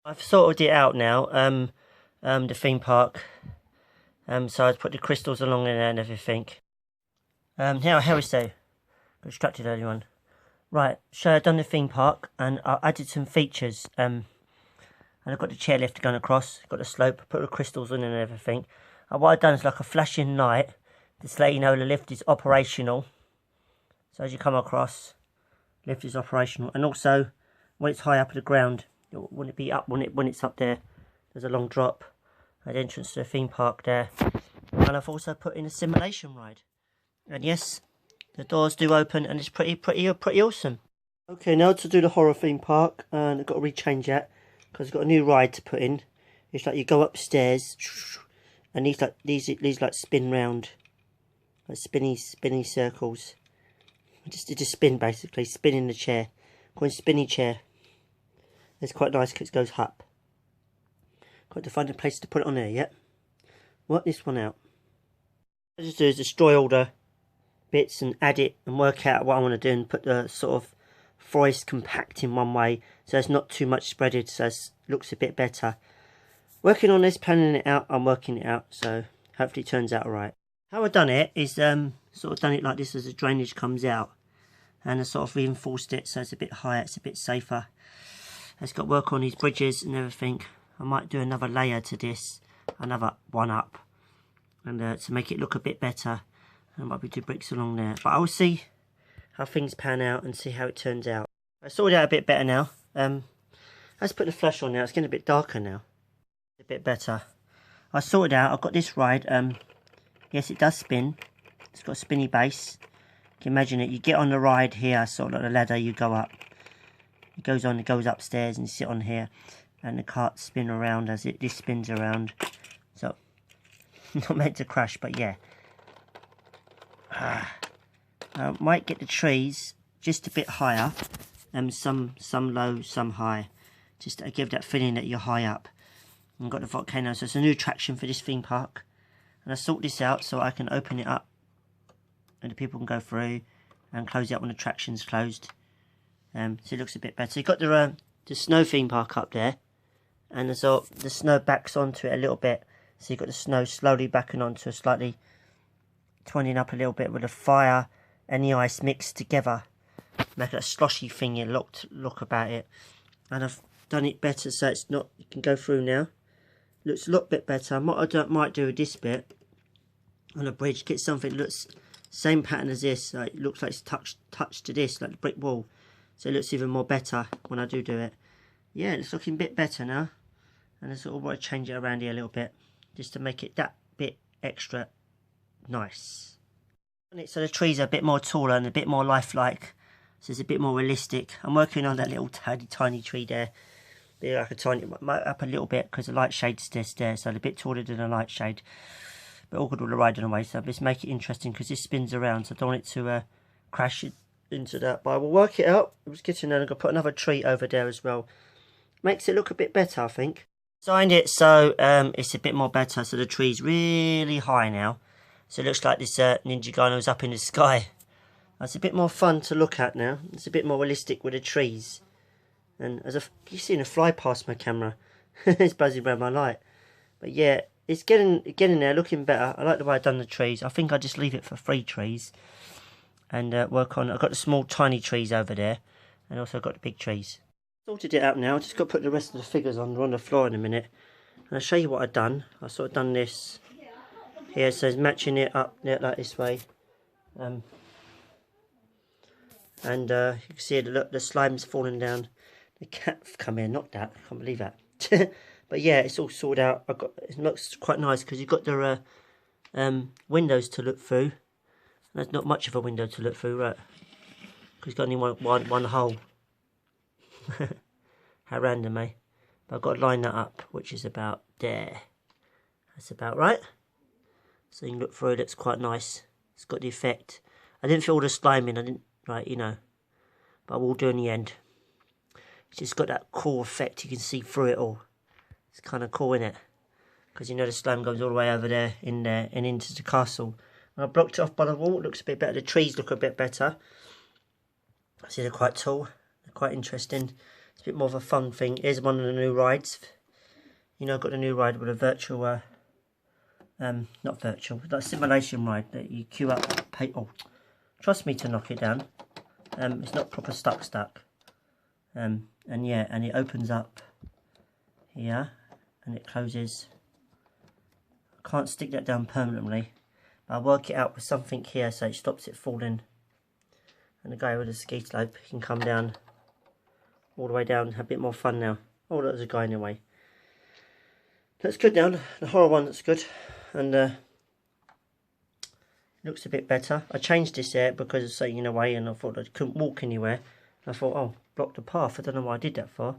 I've sorted it out now, the theme park. So I've put the crystals along in there and everything. Now, how is that? Got distracted earlier on. Right, so I've done the theme park and I added some features. And I've got the chairlift going across, got the slope, put the crystals in and everything. And what I've done is like a flashing light to let you know the lift is operational. So as you come across, lift is operational. And also, when it's high up at the ground, when it be up when it's up there, there's a long drop at the entrance to the theme park there. And I've also put in a simulation ride. And yes, the doors do open and it's pretty awesome. Okay, now to do the horror theme park, and I've got to rechange that because I've got a new ride to put in. It's like you go upstairs and these like spin round, like spinny circles. Just spin basically, spin in the chair. Called spinny chair. It's quite nice because it goes up. Got to find a place to put it on there, yep. Work this one out. What I just do is destroy all the bits and add it and work out what I want to do and put the sort of forest compact in one way so it's not too much spreaded, so it looks a bit better. Working on this, planning it out, I'm working it out, so hopefully it turns out alright. How I've done it is sort of done it like this as the drainage comes out, and I sort of reinforced it so it's a bit higher, it's a bit safer. It's got work on these bridges and everything. I might do another layer to this, another one up, and to make it look a bit better. I might be 2 bricks along there, but I'll see how things pan out and see how it turns out. I sorted out a bit better now. Let's put the flash on now. It's getting a bit darker now. A bit better. I sorted out. I've got this ride. Yes, it does spin. It's got a spinny base. You can imagine it. You get on the ride here, sort of like the ladder. You go up. It goes on. It goes upstairs, and you sit on here, and the carts spin around as this spins around. So, not meant to crash, but yeah. I might get the trees just a bit higher, some low, some high, just to give that feeling that you're high up. And got the volcano, so it's a new attraction for this theme park. And I sort this out so I can open it up, and the people can go through and close it up when the attraction's closed. So it looks a bit better. You've got the snow theme park up there, and the snow backs onto it a little bit. So you've got the snow slowly backing onto it, slightly twining up a little bit with the fire and the ice mixed together, make it a sloshy thing. You look about it, and I've done it better so it's not. You can go through now. Looks a lot bit better. What I might do with this bit on the bridge, get something that looks same pattern as this. So it looks like it's touched to this, like the brick wall. So it looks even more better when I do it. Yeah, it's looking a bit better now, and I sort of want to change it around here a little bit just to make it that bit extra nice. So the trees are a bit more taller and a bit more lifelike, so it's a bit more realistic. I'm working on that little tiny tree there. Be like a tiny, up a little bit because the light shade's there, so a bit taller than a light shade. But all good with the riding away, so just make it interesting because this spins around, so I don't want it to crash into that. But I will work it out. It was getting there. I'm going to put another tree over there as well. Makes it look a bit better, I think. Designed it so it's a bit more better, so the tree's really high now. So it looks like this ninja guy was up in the sky. It's a bit more fun to look at now. It's a bit more realistic with the trees. And you've seen a fly past my camera. It's buzzing around my light. But yeah, it's getting there, looking better. I like the way I've done the trees. I think I'll just leave it for 3 trees. And work on, I've got the small tiny trees over there. And also got the big trees. Sorted it out now. Just got to put the rest of the figures on the floor in a minute. And I'll show you what I've done. I've sort of done this here, so it's matching it up like this way. And you can see the slime's falling down. The cat's come in, not that. I can't believe that. But yeah, it's all sorted out. It looks quite nice because you've got the windows to look through. There's not much of a window to look through, right? Because it's got only one hole. How random, eh? But I've got to line that up, which is about there. That's about right. So you can look through it. It's quite nice. It's got the effect. I didn't feel all the slime in. I didn't, right, you know. But I will do in the end. It's just got that cool effect. You can see through it all. It's kind of cool, isn't it? Because you know the slime goes all the way over there, in there, and into the castle. And I blocked it off by the wall. It looks a bit better. The trees look a bit better. I see they're quite tall. They're quite interesting. It's a bit more of a fun thing. Here's one of the new rides. You know, I've got a new ride with a virtual, not virtual, like simulation ride that you queue up, pay. Oh, trust me to knock it down. It's not proper stuck. And yeah, and it opens up here and it closes. I can't stick that down permanently, but I'll work it out with something here so it stops it falling. And the guy with the ski slope can come down all the way down and have a bit more fun now. Oh, there's a guy in the way. That's good now. The horror one, that's good. And looks a bit better. I changed this there because it's sitting in the way and I thought I couldn't walk anywhere. And I thought, oh, block the path. I don't know why I did that for.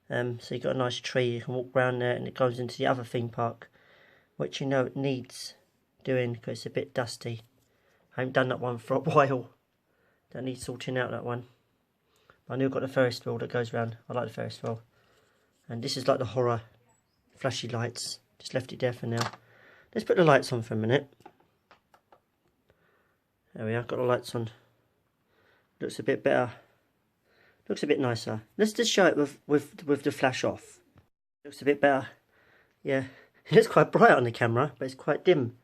So you've got a nice tree, you can walk around there and it goes into the other theme park, which you know it needs doing because it's a bit dusty. I haven't done that one for a while. That needs sorting out, that one. I knew I've got the Ferris wheel that goes round. I like the Ferris wheel. And this is like the horror flashy lights. Just left it there for now. Let's put the lights on for a minute. There we are, got the lights on. Looks a bit better. Looks a bit nicer. Let's just show it with the flash off. Looks a bit better. Yeah, it looks quite bright on the camera, but it's quite dim.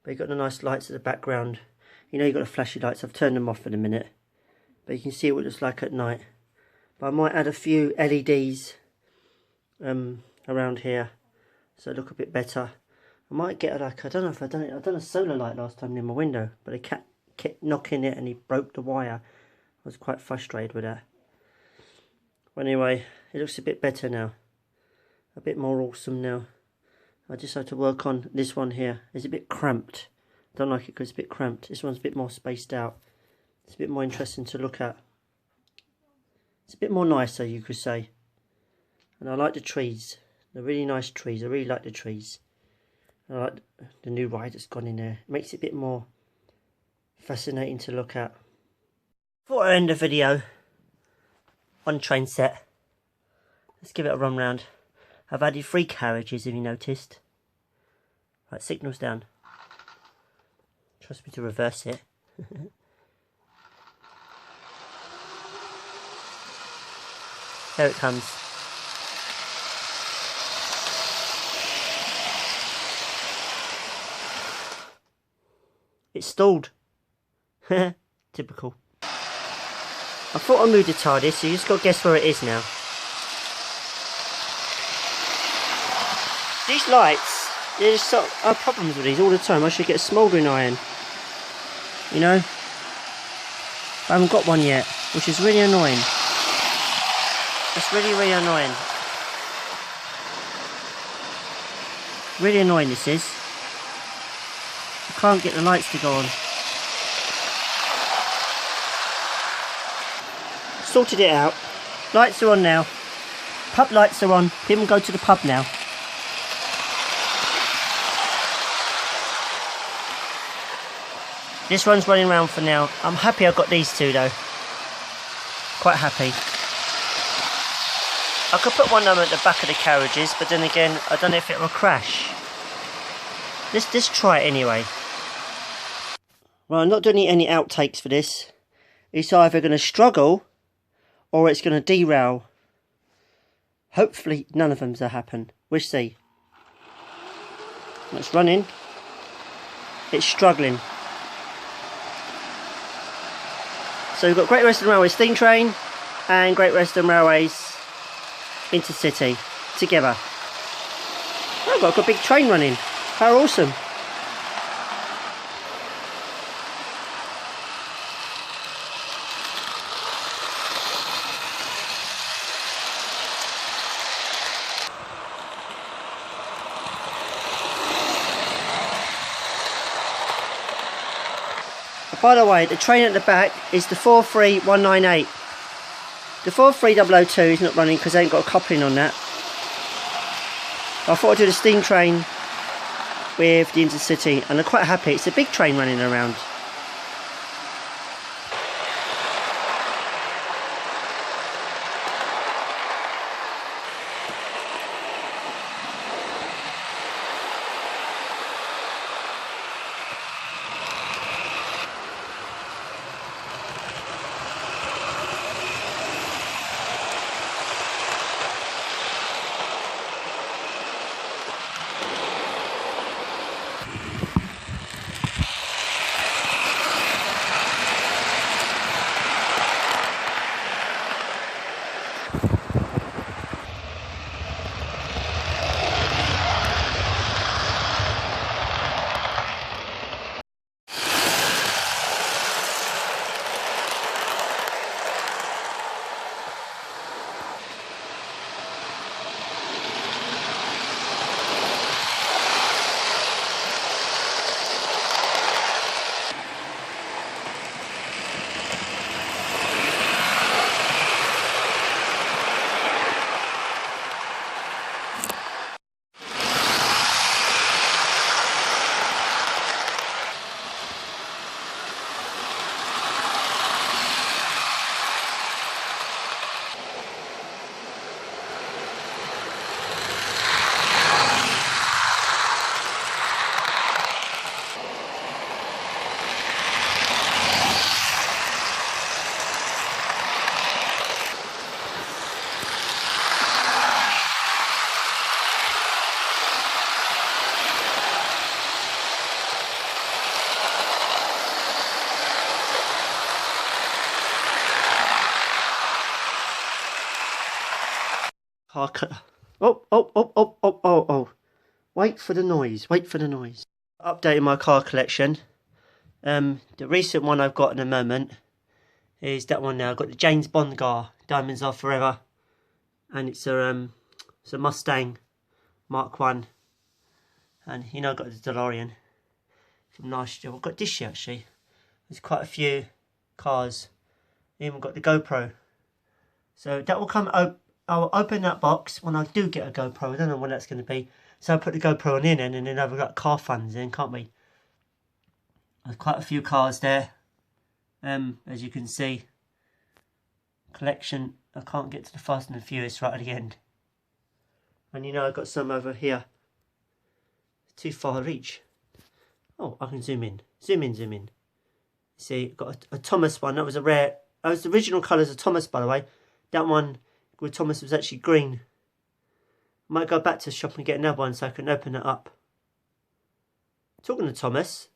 But you've got the nice lights at the background. You know you've got the flashy lights. I've turned them off in a minute. But you can see what it looks like at night. But I might add a few LEDs around here so it look a bit better. I might get like, I don't know if I've done it. I've done a solar light last time near my window, but a cat kept knocking it and he broke the wire. I was quite frustrated with that. But anyway, it looks a bit better now. A bit more awesome now. I just have to work on this one here. It's a bit cramped. Don't like it because it's a bit cramped. This one's a bit more spaced out. It's a bit more interesting to look at. It's a bit more nicer, you could say. And I like the trees. They're really nice trees. I really like the trees. I like the new ride that's gone in there. It makes it a bit more fascinating to look at. Before I end the video on train set, let's give it a run round. I've added 3 carriages, have you noticed? Right, signals down. Trust me to reverse it. There it comes. It's stalled. Typical. I thought I moved the TARDIS, so you just got to guess where it is now. These lights, there's I have problems with these all the time. I should get a smouldering iron. You know? I haven't got one yet, which is really annoying. It's really, really annoying. Really annoying this is. I can't get the lights to go on. Sorted it out. Lights are on now. Pub lights are on. People can go to the pub now. This one's running around for now. I'm happy I've got these two though. Quite happy. I could put one of them at the back of the carriages, but then again, I don't know if it will crash. Let's try it anyway. Well, I'm not doing any outtakes for this. It's either going to struggle or it's going to derail. Hopefully none of them's to happen. We'll see. It's running. It's struggling. So we've got Great Western Railway steam train and Great Western Railways Intercity together. Oh, I've got a big train running. How awesome. By the way, the train at the back is the 43198. The 43002 is not running because they ain't got a coupling on that. I thought I'd do the steam train with the Intercity, and I'm quite happy. It's a big train running around. car. Oh. Wait for the noise. Wait for the noise. Updating my car collection. The recent one I've got in a moment is that one now. I've got the James Bond car. Diamonds Are Forever. And it's a Mustang Mark 1. And you know I've got the DeLorean from last year. I've got this year actually. There's quite a few cars. Even got the GoPro. So that will come. I'll open that box when I do get a GoPro. I don't know when that's going to be. So I'll put the GoPro on in, and then I've got car funds in, can't we? There's quite a few cars there. As you can see. Collection. I can't get to the Fast and the Furious right at the end. And you know I've got some over here. Too far reach. Oh, I can zoom in. Zoom in. See, got a Thomas one. That was a rare. That was the original colours of Thomas, by the way. That one with Thomas was actually green. I might go back to the shop and get another one so I can open it up. Talking to Thomas.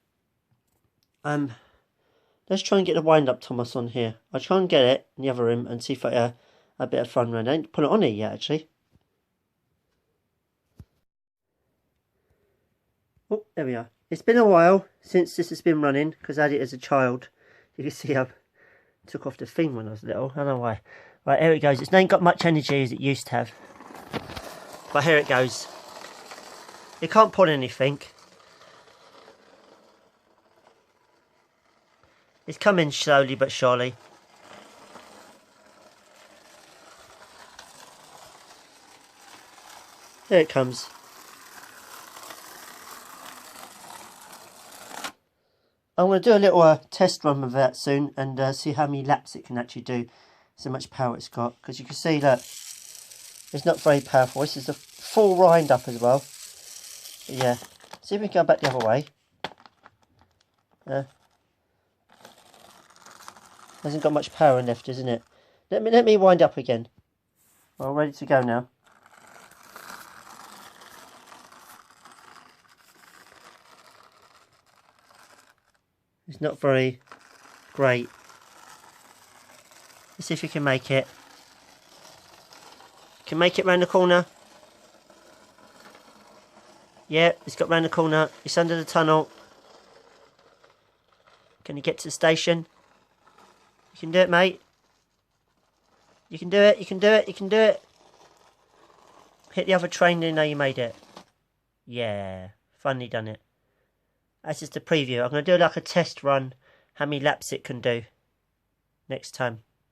Let's try and get the wind-up Thomas on here. I'll try and get it in the other room and see if I get a bit of fun around. I ain't put it on here yet, actually. Oh, there we are. It's been a while since this has been running, because I had it as a child. You can see I took off the thing when I was little. I don't know why. Right, here it goes. It's not got much energy as it used to have. But here it goes. It can't pull anything. It's coming slowly but surely. There it comes. I'm going to do a little test run with that soon and see how many laps it can actually do. So much power it's got. Because you can see that it's not very powerful. This is a full wind up as well. But yeah. See if we can go back the other way. Hasn't got much power left, isn't it? Let me wind up again. Well, ready to go now. It's not very great. Let's see if we can make it. Can make it round the corner. Yeah, it's got round the corner. It's under the tunnel. Can you get to the station? You can do it, mate. You can do it, you can do it, you can do it. Hit the other train and know you made it. Yeah, finally done it. That's just a preview. I'm going to do like a test run, how many laps it can do next time.